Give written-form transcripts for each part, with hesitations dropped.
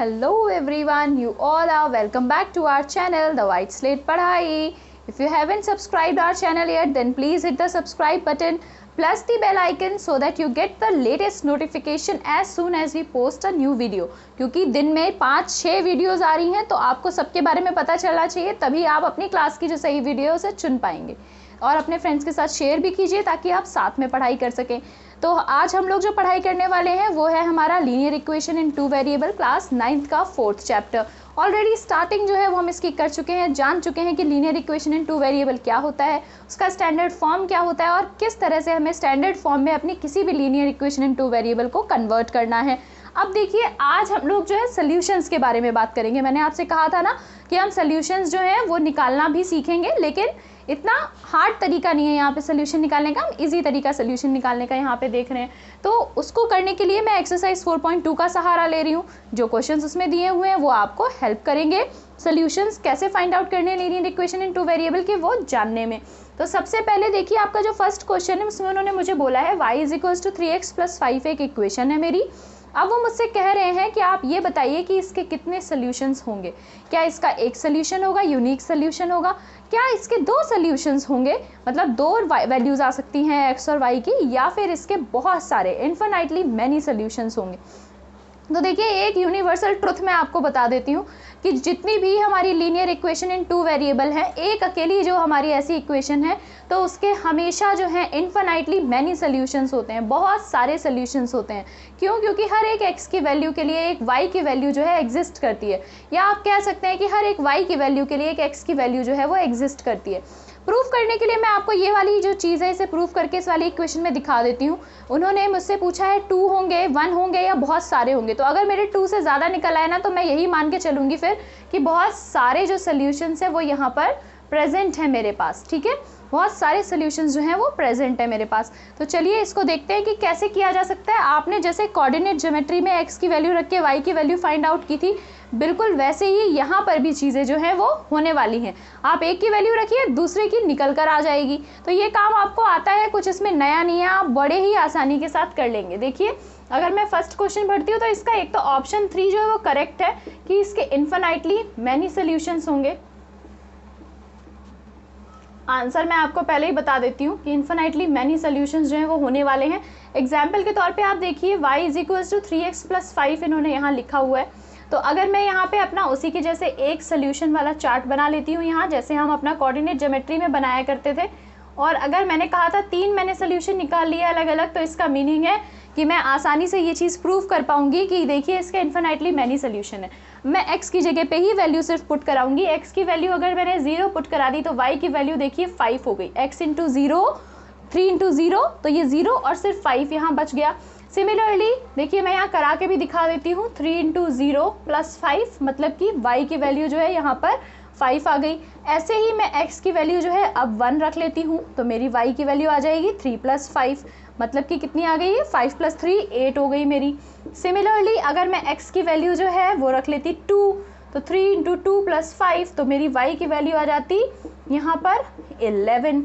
Hello everyone, you all are welcome back to our channel, The White Slate Padhai. If you haven't subscribed our channel yet, then please hit the subscribe button plus the bell icon so that you get the latest notification as soon as we post a new video. क्योंकि दिन में 5-6 videos आ रही हैं तो आपको सबके बारे में पता चलना चाहिए, तभी आप अपनी क्लास की जो सही वीडियो से चुन पाएंगे। और अपने फ्रेंड्स के साथ शेयर भी कीजिए ताकि आप साथ में पढ़ाई कर सकें। तो आज हम लोग जो पढ़ाई करने वाले हैं वो है हमारा linear equation in 2 variable class 9th का 4th चैप्टर। ऑलरेडी स्टार्टिंग जो है वो हम इसकी कर चुके हैं, जान चुके हैं कि लीनियर इक्वेशन इन 2 वेरिएबल क्या होता है, उसका स्टैंडर्ड फॉर्म क्या होता है और किस तरह से हमें स्टैंडर्ड फॉर्म में अपनी किसी भी लीनियर इक्वेशन इन 2 वेरिएबल को कन्वर्ट करना है। अब देखिए, आज हम लोग जो है सोल्यूशंस के बारे में बात करेंगे। मैंने आपसे कहा था ना कि हम सोल्यूशंस जो हैं वो निकालना भी सीखेंगे, लेकिन इतना हार्ड तरीका नहीं है यहाँ पे सोल्यूशन निकालने का, हम इजी तरीका सोल्यूशन निकालने का यहाँ पे देख रहे हैं। तो उसको करने के लिए मैं एक्सरसाइज 4.2 का सहारा ले रही हूँ। जो क्वेश्चंस उसमें दिए हुए हैं वो आपको हेल्प करेंगे सोल्यूशंस कैसे फाइंड आउट करने लीनियर इक्वेशन इन 2 वेरिएबल के वो जानने में। तो सबसे पहले देखिए, आपका जो फर्स्ट क्वेश्चन है उसमें उन्होंने मुझे बोला है y = 3x + 5 एक इक्वेशन है मेरी। अब वो मुझसे कह रहे हैं कि आप ये बताइए कि इसके कितने सोल्यूशंस होंगे। क्या इसका एक सोल्यूशन होगा, यूनिक सोल्यूशन होगा, क्या इसके 2 सोल्यूशंस होंगे, मतलब 2 वैल्यूज़ आ सकती हैं x और y की, या फिर इसके बहुत सारे इन्फिनाइटली मैनी सोल्यूशंस होंगे। तो देखिए, एक यूनिवर्सल ट्रुथ मैं आपको बता देती हूँ कि जितनी भी हमारी लीनियर इक्वेशन इन 2 वेरिएबल है, एक अकेली जो हमारी ऐसी इक्वेशन है तो उसके हमेशा जो है इन्फिनाइटली मैनी सोल्यूशंस होते हैं, बहुत सारे सोल्यूशंस होते हैं। क्यों? क्योंकि हर एक x की वैल्यू के लिए एक y की वैल्यू जो है एग्जिस्ट करती है, या आप कह सकते हैं कि हर एक y की वैल्यू के लिए एक x की वैल्यू जो है वो एग्जिस्ट करती है। प्रूफ करने के लिए मैं आपको ये वाली जो चीज़ है इसे प्रूफ करके इस वाली इक्वेशन में दिखा देती हूँ। उन्होंने मुझसे पूछा है 2 होंगे, 1 होंगे या बहुत सारे होंगे। तो अगर मेरे 2 से ज़्यादा निकल आए ना तो मैं यही मान के चलूँगी फिर कि बहुत सारे जो सोल्यूशंस है वो यहाँ पर प्रेजेंट है मेरे पास। ठीक है, बहुत सारे सोल्यूशंस जो हैं वो प्रेजेंट है मेरे पास। तो चलिए इसको देखते हैं कि कैसे किया जा सकता है। आपने जैसे कोऑर्डिनेट ज्योमेट्री में x की वैल्यू रख के y की वैल्यू फाइंड आउट की थी, बिल्कुल वैसे ही यहाँ पर भी चीज़ें जो हैं वो होने वाली हैं। आप एक की वैल्यू रखिए, दूसरे की निकल कर आ जाएगी। तो ये काम आपको आता है, कुछ इसमें नया नहीं है, आप बड़े ही आसानी के साथ कर लेंगे। देखिए, अगर मैं फर्स्ट क्वेश्चन भरती हूँ तो इसका एक तो ऑप्शन 3 जो है वो करेक्ट है कि इसके इन्फिनाइटली मैनी सोल्यूशंस होंगे। आंसर मैं आपको पहले ही बता देती हूँ कि इन्फिनाइटली मैनी सोल्यूशंस जो हैं वो होने वाले हैं। एग्जाम्पल के तौर पे आप देखिए, y = 3x + 5 इन्होंने यहाँ लिखा हुआ है। तो अगर मैं यहाँ पे अपना उसी के जैसे एक सोल्यूशन वाला चार्ट बना लेती हूँ यहाँ, जैसे हम अपना कोऑर्डिनेट ज्योमेट्री में बनाया करते थे, और अगर मैंने कहा था 3 मैंने सोल्यूशन निकाल लिया अलग अलग, तो इसका मीनिंग है कि मैं आसानी से ये चीज़ प्रूव कर पाऊंगी कि देखिए इसका इन्फिनाइटली मैनी सोल्यूशन है। मैं x की जगह पे ही वैल्यू सिर्फ पुट कराऊंगी। x की वैल्यू अगर मैंने 0 पुट करा दी तो y की वैल्यू देखिए 5 हो गई। x × 0, 3 × 0, तो ये 0 और सिर्फ 5 यहाँ बच गया। सिमिलरली देखिए, मैं यहाँ करा के भी दिखा देती हूँ, 3 × 0 + 5, मतलब कि y की वैल्यू जो है यहाँ पर 5 आ गई। ऐसे ही मैं x की वैल्यू जो है अब 1 रख लेती हूँ, तो मेरी y की वैल्यू आ जाएगी 3 + 5, मतलब कि कितनी आ गई है, 5 + 3 8 हो गई मेरी। सिमिलरली अगर मैं x की वैल्यू जो है वो रख लेती 2, तो 3 × 2 + 5, तो मेरी y की वैल्यू आ जाती यहाँ पर 11।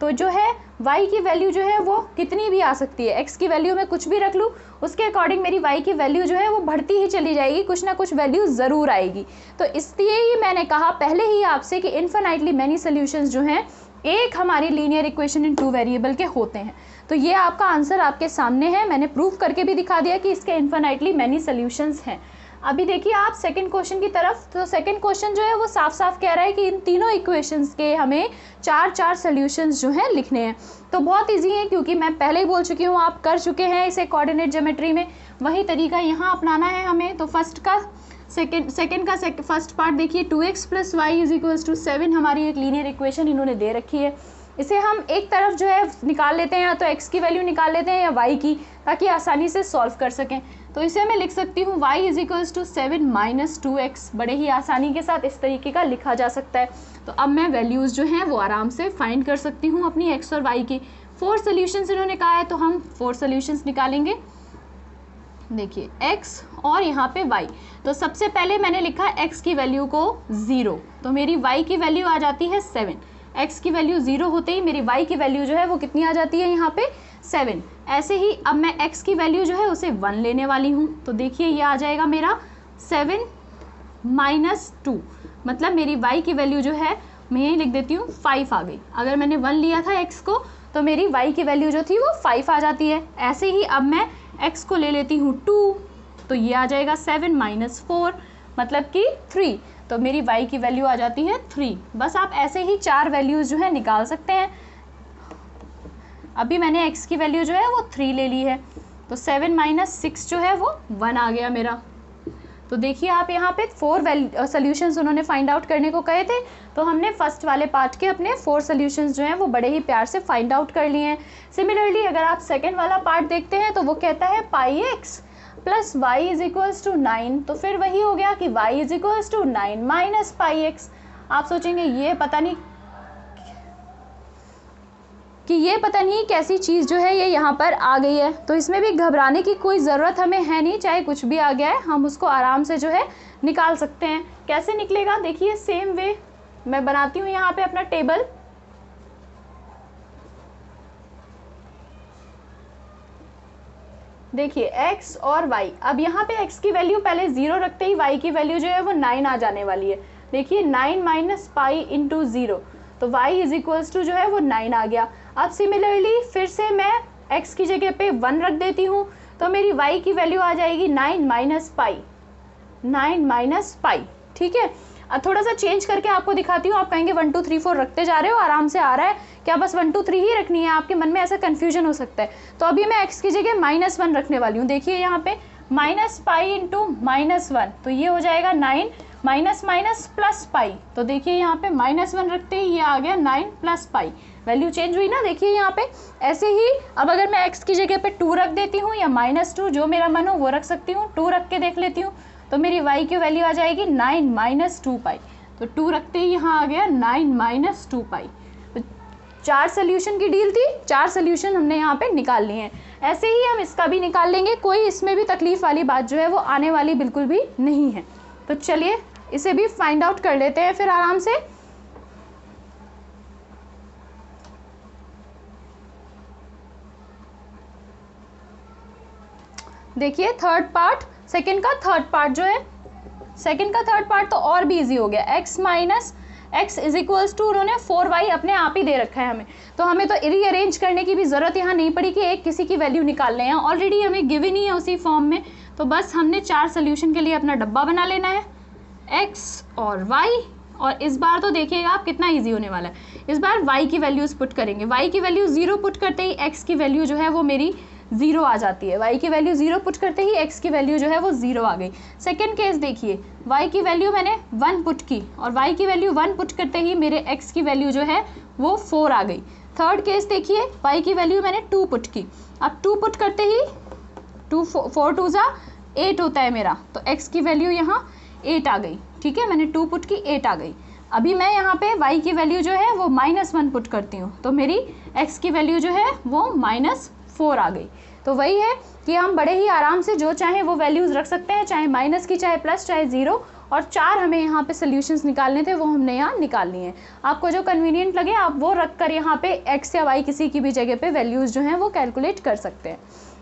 तो जो है y की वैल्यू जो है वो कितनी भी आ सकती है, x की वैल्यू में कुछ भी रख लूँ उसके अकॉर्डिंग मेरी y की वैल्यू जो है वो बढ़ती ही चली जाएगी, कुछ ना कुछ वैल्यू ज़रूर आएगी। तो इसलिए ही मैंने कहा पहले ही आपसे कि इन्फिनाइटली मैनी सोल्यूशंस जो हैं एक हमारी लीनियर इक्वेशन इन 2 वेरिएबल के होते हैं। तो ये आपका आंसर आपके सामने है, मैंने प्रूफ करके भी दिखा दिया कि इसके इन्फिनाइटली मैनी सोल्यूशंस हैं। अभी देखिए आप सेकंड क्वेश्चन की तरफ। तो सेकंड क्वेश्चन जो है वो साफ साफ कह रहा है कि इन तीनों इक्वेशंस के हमें 4 सॉल्यूशंस जो हैं लिखने हैं। तो बहुत इजी है, क्योंकि मैं पहले ही बोल चुकी हूँ, आप कर चुके हैं इसे कोऑर्डिनेट ज्योमेट्री में, वही तरीका यहाँ अपनाना है हमें। तो फर्स्ट का फर्स्ट पार्ट देखिए, 2x + y = 7 हमारी एक लीनियर इक्वेशन इन्होंने दे रखी है। इसे हम एक तरफ जो है निकाल लेते हैं, या तो x की वैल्यू निकाल लेते हैं या y की, ताकि आसानी से सॉल्व कर सकें। तो इसे मैं लिख सकती हूँ y = 7 - 2x, बड़े ही आसानी के साथ इस तरीके का लिखा जा सकता है। तो अब मैं वैल्यूज़ जो हैं वो आराम से फाइंड कर सकती हूँ अपनी x और y की। 4 सोल्यूशंस इन्होंने कहा है, तो हम 4 सोल्यूशंस निकालेंगे। देखिए x और यहाँ पे y। तो सबसे पहले मैंने लिखा x की वैल्यू को 0, तो मेरी y की वैल्यू आ जाती है 7। x की वैल्यू 0 होते ही मेरी y की वैल्यू जो है वो कितनी आ जाती है यहाँ पे 7। ऐसे ही अब मैं x की वैल्यू जो है उसे 1 लेने वाली हूँ। तो देखिए ये आ जाएगा मेरा 7 माइनस 2, मतलब मेरी y की वैल्यू जो है मैं यही लिख देती हूँ 5 आ गई। अगर मैंने 1 लिया था x को तो मेरी y की वैल्यू जो थी वो 5 आ जाती है। ऐसे ही अब मैं x को ले लेती हूँ 2, तो ये आ जाएगा 7 माइनस 4 मतलब कि 3, तो मेरी y की वैल्यू आ जाती है 3। बस आप ऐसे ही 4 वैल्यूज़ जो है निकाल सकते हैं। अभी मैंने x की वैल्यू जो है वो 3 ले ली है, तो 7 माइनस 6 जो है वो 1 आ गया मेरा। तो देखिए आप यहाँ पे 4 सोल्यूशंस उन्होंने फाइंड आउट करने को कहे थे, तो हमने फर्स्ट वाले पार्ट के अपने 4 सोल्यूशंस जो हैं वो बड़े ही प्यार से फाइंड आउट कर लिए हैं। सिमिलरली अगर आप सेकेंड वाला पार्ट देखते हैं तो वो कहता है pi x plus y is equals to 9, तो फिर वही हो गया कि y is equals to 9 minus pi x. आप सोचेंगे ये पता नहीं कैसी चीज़ जो है ये यहाँ पर आ गई है, तो इसमें भी घबराने की कोई ज़रूरत हमें है नहीं। चाहे कुछ भी आ गया है हम उसको आराम से जो है निकाल सकते हैं। कैसे निकलेगा देखिए, सेम वे मैं बनाती हूँ यहाँ पे अपना टेबल। देखिए x और y, अब यहाँ पे x की वैल्यू पहले 0 रखते ही y की वैल्यू जो है वो 9 आ जाने वाली है। देखिए 9 माइनस पाई इंटू 0, तो y इज इक्वल्स टू जो है वो 9 आ गया। अब सिमिलरली फिर से मैं x की जगह पे 1 रख देती हूँ, तो मेरी y की वैल्यू आ जाएगी 9 माइनस पाई। ठीक है, अब थोड़ा सा चेंज करके आपको दिखाती हूँ। आप कहेंगे 1 2 3 4 रखते जा रहे हो, आराम से आ रहा है क्या, बस 1 2 3 ही रखनी है? आपके मन में ऐसा कन्फ्यूजन हो सकता है। तो अभी मैं x की जगह -1 रखने वाली हूँ। देखिए यहाँ पे माइनस पाई इंटू -1, तो ये हो जाएगा 9 माइनस माइनस प्लस पाई। तो देखिए यहाँ पे -1 रखते ही ये आ गया 9 प्लस पाई, वैल्यू चेंज हुई ना। देखिए यहाँ पे ऐसे ही अब अगर मैं x की जगह पे 2 रख देती हूँ या -2, जो मेरा मन हो वो रख सकती हूँ। 2 रख के देख लेती हूँ, तो मेरी y की वैल्यू आ जाएगी 9 माइनस 2 पाई। तो 2 रखते ही यहाँ आ गया 9 माइनस 2 पाई। तो 4 सोल्यूशन की डील थी, 4 सोल्यूशन हमने यहाँ पे निकाल लिए हैं। ऐसे ही हम इसका भी निकाल लेंगे, कोई इसमें भी तकलीफ वाली बात जो है वो आने वाली बिल्कुल भी नहीं है। तो चलिए इसे भी फाइंड आउट कर लेते हैं फिर आराम से। देखिए सेकंड का थर्ड पार्ट जो है, सेकंड का थर्ड पार्ट तो और भी इजी हो गया। x minus x is equals to उन्होंने 4y अपने आप ही दे रखा है हमें, तो हमें तो रीअरेंज करने की भी ज़रूरत यहाँ नहीं पड़ी कि एक किसी की वैल्यू निकाल लें, ऑलरेडी हमें गिवन ही है उसी फॉर्म में। तो बस हमने 4 सोल्यूशन के लिए अपना डब्बा बना लेना है, x और y। और इस बार तो देखिएगा आप कितना इजी होने वाला है। इस बार y की वैल्यूज़ पुट करेंगे। y की वैल्यू 0 पुट करते ही x की वैल्यू जो है वो मेरी 0 आ जाती है। y की वैल्यू 0 पुट करते ही x की वैल्यू जो है वो 0 आ गई। सेकंड केस देखिए, y की वैल्यू मैंने 1 पुट की और y की वैल्यू 1 पुट करते ही मेरे x की वैल्यू जो है वो 4 आ गई। थर्ड केस देखिए, y की वैल्यू मैंने 2 पुट की, अब 2 पुट करते ही 4 2 जा 8 होता है मेरा, तो x की वैल्यू यहाँ 8 आ गई। ठीक है, मैंने 2 पुट की 8 आ गई। अभी मैं यहाँ पे y की वैल्यू जो है वो -1 पुट करती हूँ, तो मेरी x की वैल्यू जो है वो -4 आ गई। तो वही है कि हम बड़े ही आराम से जो चाहे वो वैल्यूज़ रख सकते हैं, चाहे माइनस की, चाहे प्लस, चाहे 0। और 4 हमें यहाँ पे सोल्यूशंस निकालने थे, वो हमने यहाँ निकाल लिए हैं। आपको जो कन्वीनियंट लगे आप वो रख कर यहाँ पे x या y किसी की भी जगह पे वैल्यूज़ जो हैं वो कैलकुलेट कर सकते हैं।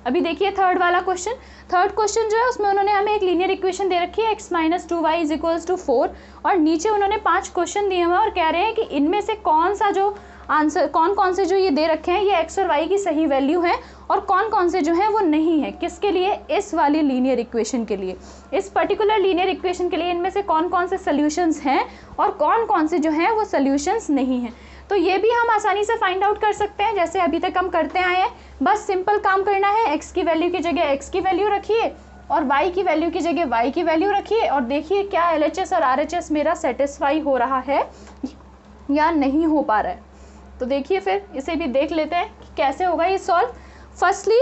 अभी देखिए थर्ड वाला क्वेश्चन। थर्ड क्वेश्चन जो है उसमें उन्होंने हमें एक लीनियर इक्वेशन दे रखी है x minus 2y is equals to 4, और नीचे उन्होंने 5 क्वेश्चन दिए हुए हैं और कह रहे हैं कि इनमें से कौन कौन से जो ये दे रखे हैं ये x और y की सही वैल्यू है और कौन से जो हैं वो नहीं है। किसके लिए? इस वाली लीनियर इक्वेशन के लिए, इस पर्टिकुलर लीनियर इक्वेशन के लिए इनमें से कौन से सोल्यूशंस हैं और कौन से जो हैं वो सोल्यूशंस नहीं हैं। तो ये भी हम आसानी से फाइंड आउट कर सकते हैं, जैसे अभी तक हम करते आए हैं। बस सिंपल काम करना है, x की वैल्यू की जगह x की वैल्यू रखिए और y की वैल्यू की जगह y की वैल्यू रखिए, और देखिए क्या LHS और RHS मेरा सेटिस्फाई हो रहा है या नहीं हो पा रहा है। तो देखिए फिर इसे भी देख लेते हैं कि कैसे होगा ये सॉल्व। फर्स्टली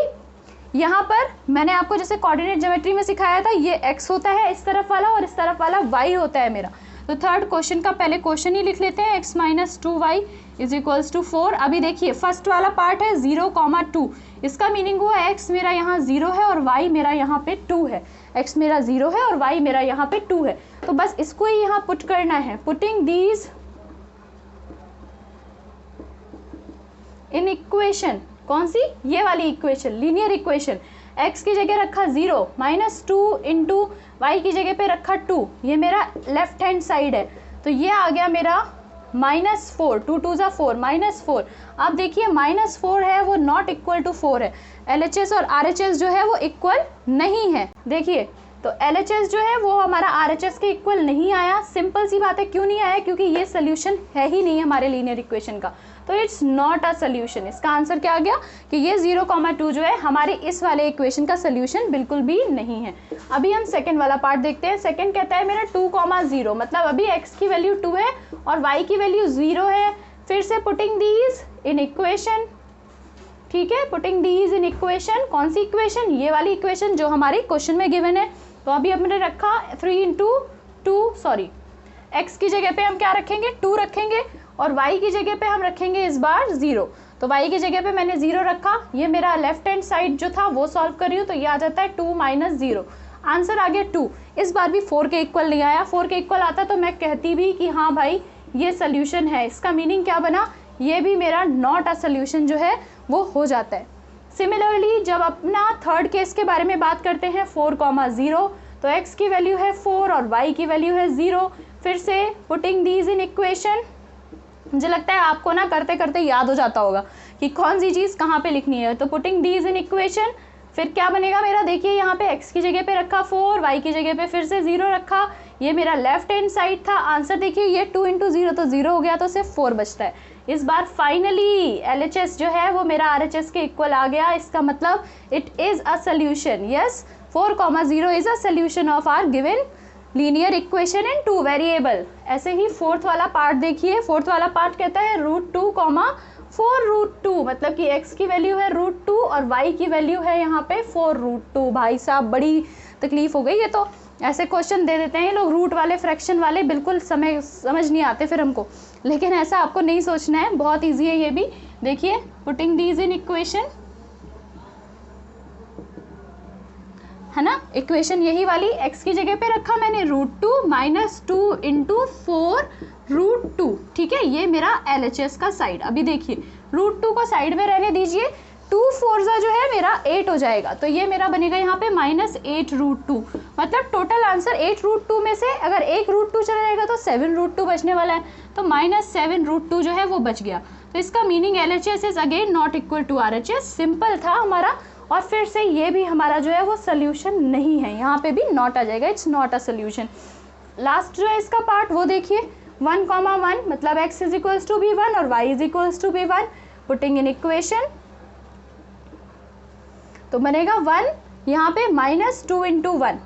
यहाँ पर मैंने आपको जैसे कोऑर्डिनेट ज्योमेट्री में सिखाया था, ये x होता है इस तरफ वाला और इस तरफ वाला y होता है मेरा। तो थर्ड क्वेश्चन का पहले क्वेश्चन ही लिख लेते हैं, x minus 2y is equals to 4। अभी देखिए फर्स्ट वाला पार्ट है 0,2, इसका मीनिंग हुआ x मेरा यहाँ 0 है और y मेरा यहाँ पे 2 है। x मेरा 0 है और y मेरा यहाँ पे 2 है, तो बस इसको ही यहाँ पुट करना है। पुटिंग दीज इन इक्वेशन, कौन सी? ये वाली इक्वेशन, लीनियर इक्वेशन x की जगह रखा 0, -2 इंटू वाई की जगह पे रखा 2, ये मेरा लेफ्ट हैंड साइड है, तो ये आ गया मेरा -4, 2 2 ज़ा 4, -4। अब देखिए -4 है वो नॉट इक्वल टू 4 है, LHS और RHS जो है वो इक्वल नहीं है। देखिए तो LHS जो है वो हमारा RHS के इक्वल नहीं आया। सिंपल सी बात है, क्यों नहीं आया? क्योंकि ये सोल्यूशन है ही नहीं हमारे लीनियर इक्वेशन का, तो इट्स नॉट अ सोल्यूशन। इसका आंसर क्या आ गया कि ये 0,2 जो है हमारे इस वाले इक्वेशन का सोल्यूशन बिल्कुल भी नहीं है। अभी हम सेकंड वाला पार्ट देखते हैं। सेकंड कहता है मेरा 2,0, मतलब अभी x की वैल्यू 2 है और y की वैल्यू 0 है। फिर से पुटिंग दीज इन इक्वेशन, ठीक है, पुटिंग दीज इन इक्वेशन। कौन सी इक्वेशन? ये वाली इक्वेशन जो हमारे क्वेश्चन में गिवन है। तो अभी हमने रखा 3 इंटू 2, सॉरी x की जगह पे हम क्या रखेंगे? 2 रखेंगे और y की जगह पे हम रखेंगे इस बार 0। तो y की जगह पे मैंने 0 रखा। ये मेरा लेफ्ट हैंड साइड जो था वो सॉल्व कर रही हूँ, तो ये आ जाता है 2 - 0। आंसर आ गया 2। इस बार भी 4 के इक्वल नहीं आया। 4 के इक्वल आता तो मैं कहती भी कि हाँ भाई ये सोल्यूशन है। इसका मीनिंग क्या बना? ये भी मेरा नॉट अ सोल्यूशन जो है वो हो जाता है। सिमिलरली जब अपना थर्ड केस के बारे में बात करते हैं 4,0, तो x की वैल्यू है 4 और y की वैल्यू है 0। फिर से पुटिंग दीज इन इक्वेशन। मुझे लगता है आपको ना करते करते याद हो जाता होगा कि कौन सी चीज़ कहाँ पे लिखनी है। तो पुटिंग दीज इन इक्वेशन, फिर क्या बनेगा मेरा? देखिए यहाँ पे x की जगह पे रखा 4, y की जगह पे फिर से 0 रखा। ये मेरा लेफ्ट हैंड साइड था। आंसर देखिए ये 2 इंटू 0 तो 0 हो गया, तो सिर्फ 4 बचता है। इस बार फाइनली LHS जो है वो मेरा RHS के इक्वल आ गया। इसका मतलब it is a solution. Yes, 4,0 is a solution of our given linear equation in 2 variable. ऐसे ही फोर्थ वाला पार्ट देखिए। फोर्थ वाला पार्ट कहता है √2, 4√2, मतलब कि x की वैल्यू है √2 और y की वैल्यू है यहाँ पे 4√2। भाई साहब बड़ी तकलीफ हो गई। ये तो ऐसे क्वेश्चन दे देते हैं लोग रूट वाले, फ्रैक्शन वाले, बिल्कुल समझ नहीं आते फिर हमको, लेकिन ऐसा आपको नहीं सोचना है, बहुत ईजी है ये भी। देखिए पुटिंग दीज इन इक्वेशन, है ना, इक्वेशन यही वाली। x की जगह पे रखा मैंने √2 -2 इंटू 4√2, ठीक है, ये मेरा LHS का साइड। अभी देखिए √2 को साइड में रहने दीजिए, 2 4 जो है मेरा 8 हो जाएगा, तो ये मेरा बनेगा यहाँ पे -8√2। मतलब टोटल आंसर 8√2 में से अगर एक √2 चला जाएगा तो 7√2 बचने वाला है, तो -7√2 जो है वो बच गया। तो इसका meaning LHS is again not equal to RHS। Simple था हमारा। और फिर से ये भी हमारा जो है वो सोल्यूशन नहीं है, यहाँ पे भी नॉट आ जाएगा, it's not a solution. Last जो है इसका पार्ट वो देखिए 1,1, मतलब x is equals to b1 और y is equals to b1। Putting in equation तो बनेगा 1, यहाँ पे -2 इंटू 1,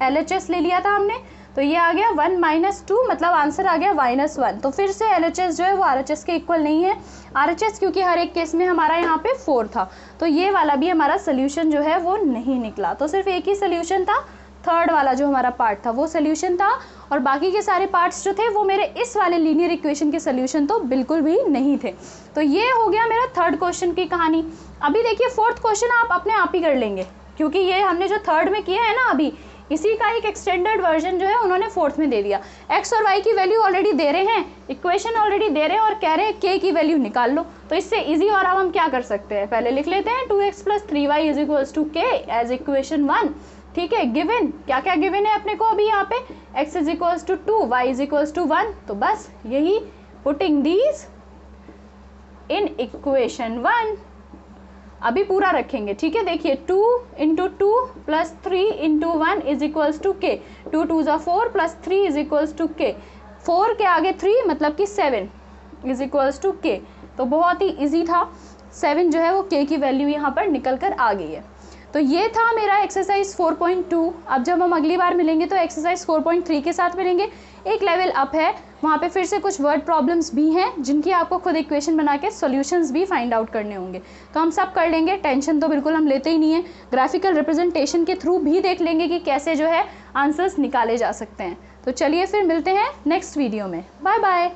LHS ले लिया था हमने, तो ये आ गया 1 - 2, मतलब आंसर आ गया -1। तो फिर से LHS जो है वो RHS के इक्वल नहीं है। RHS क्योंकि हर एक केस में हमारा यहाँ पे 4 था, तो ये वाला भी हमारा सोल्यूशन जो है वो नहीं निकला। तो सिर्फ एक ही सोल्यूशन था, थर्ड वाला जो हमारा पार्ट था वो सोल्यूशन था, और बाकी के सारे पार्ट्स जो थे वो मेरे इस वाले लीनियर इक्वेशन के सोल्यूशन तो बिल्कुल भी नहीं थे। तो ये हो गया मेरा थर्ड क्वेश्चन की कहानी। अभी देखिए फोर्थ क्वेश्चन आप अपने आप ही कर लेंगे, क्योंकि ये हमने जो थर्ड में किया है ना, अभी इसी का एक एक्सटेंडेड वर्जन जो है उन्होंने फोर्थ में दे दिया। x और y की वैल्यू ऑलरेडी दे रहे हैं, इक्वेशन ऑलरेडी दे रहे हैं, और कह रहे हैं k की वैल्यू निकाल लो। तो इससे इजी और अब हम क्या कर सकते हैं, पहले लिख लेते हैं 2x + 3y is equals to k as equation 1। ठीक है, गिवन क्या क्या गिवन है अपने को अभी यहाँ पे, x is equals to 2, y is equals to 1। तो बस यही पुटिंग दीज इन इक्वेशन 1 अभी पूरा रखेंगे। ठीक है, देखिए 2 into 2 plus 3 into 1 is equals to k, 2 2 ज़ा 4 प्लस 3 इज इक्वल्स टू के, 4 के आगे 3 मतलब कि 7 इज इक्वल्स टू के। तो बहुत ही इजी था, 7 जो है वो के की वैल्यू यहाँ पर निकल कर आ गई है। तो ये था मेरा एक्सरसाइज 4.2। अब जब हम अगली बार मिलेंगे तो एक्सरसाइज 4.3 के साथ मिलेंगे। एक लेवल अप है, वहाँ पे फिर से कुछ वर्ड प्रॉब्लम्स भी हैं जिनकी आपको खुद इक्वेशन बना के सॉल्यूशंस भी फाइंड आउट करने होंगे। तो हम सब कर लेंगे, टेंशन तो बिल्कुल हम लेते ही नहीं है। ग्राफिकल रिप्रेजेंटेशन के थ्रू भी देख लेंगे कि कैसे जो है आंसर्स निकाले जा सकते हैं। तो चलिए फिर मिलते हैं नेक्स्ट वीडियो में। Bye bye.